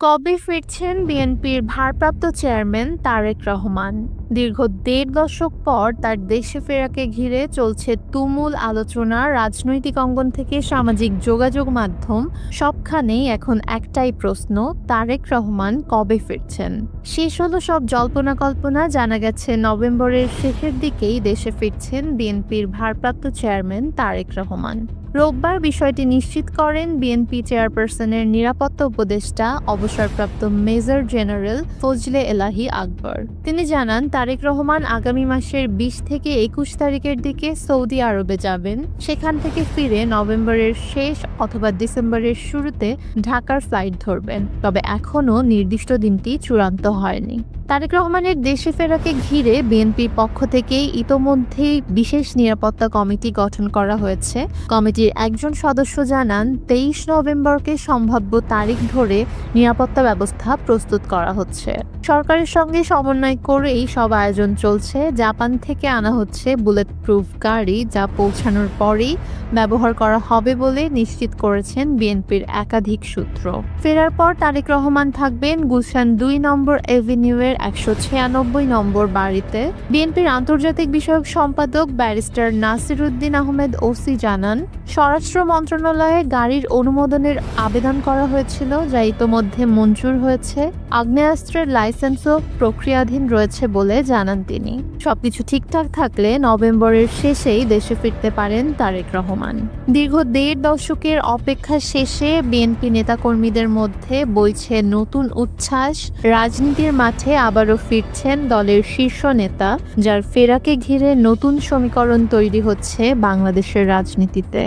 কবে ফিরছেন বিএনপির ভারপ্রাপ্ত চেয়ারম্যান তারেক রহমান? দীর্ঘ ১.৫ দশক পর তার দেশে ফেরাকে ঘিরে চলছে তুমুল আলোচনা। রাজনৈতিক অঙ্গন থেকে সামাজিক যোগাযোগ মাধ্যম সবখানেই এখন একটাই প্রশ্ন, তারেক রহমান কবে ফিরছেন? শেষ হলো সব জল্পনা কল্পনা। জানা গেছে নভেম্বরের শেষের দিকেই দেশে ফিরছেন বিএনপির ভারপ্রাপ্ত চেয়ারম্যান তারেক রহমান। রোববার বিষয়টি নিশ্চিত করেন বিএনপি চেয়ারপারসনের নিরাপত্তা উপদেষ্টা অবসরপ্রাপ্ত মেজর জেনারেল ফজলে এলাহি আকবর। তিনি জানান, তারেক রহমান আগামী মাসের ২০ থেকে ২১ তারিখের দিকে সৌদি আরবে যাবেন। সেখান থেকে ফিরে নভেম্বরের শেষ অথবা ডিসেম্বরের শুরুতে ঢাকার ফ্লাইট ধরবেন। তবে এখনও নির্দিষ্ট দিনটি চূড়ান্ত হয়নি। তারেক রহমানের দেশে ফেরাকে ঘিরে বিএনপির পক্ষ থেকে ইতোমধ্যেই বিশেষ নিরাপত্তা কমিটি গঠন করা হয়েছে। কমিটির একজন সদস্য জানান, ২৩ নভেম্বরকে সম্ভাব্য তারিখ ধরে নিরাপত্তা ব্যবস্থা প্রস্তুত করা হচ্ছে। সরকারের সঙ্গে সমন্বয় করেই সব আয়োজন চলছে। জাপান থেকে আনা হচ্ছে বুলেট প্রুফ গাড়ি, যা পৌঁছানোর পরেই ব্যবহার করা হবে বলে নিশ্চিত করেছেন বিএনপির একাধিক সূত্র। ফেরার পর তারেক রহমান থাকবেন গুলশান ২ নম্বর এভিনিউয়ের ১৯৬ নম্বর বাড়িতে। বিএনপির আন্তর্জাতিক বিষয়ক সম্পাদক ব্যারিস্টার নাসির উদ্দিন আহমেদ ওসি জানান, স্বরাষ্ট্র মন্ত্রণালয়ে গাড়ির অনুমোদনের আবেদন করা হয়েছিল, যা ইতোমধ্যে মঞ্জুর হয়েছে। আগ্নেয়াস্ত্রের লাইসেন্সও প্রক্রিয়াধীন রয়েছে বলে জানান তিনি। সবকিছু ঠিকঠাক থাকলে নভেম্বরের শেষেই দেশে ফিরতে পারেন তারেক রহমান। দীর্ঘ ১.৫ দশকের অপেক্ষা শেষে বিএনপি নেতাকর্মীদের মধ্যে বইছে নতুন উচ্ছ্বাস। রাজনীতির মাঠে আবারও ফিরছেন দলের শীর্ষ নেতা, যার ফেরাকে ঘিরে নতুন সমীকরণ তৈরি হচ্ছে বাংলাদেশের রাজনীতিতে।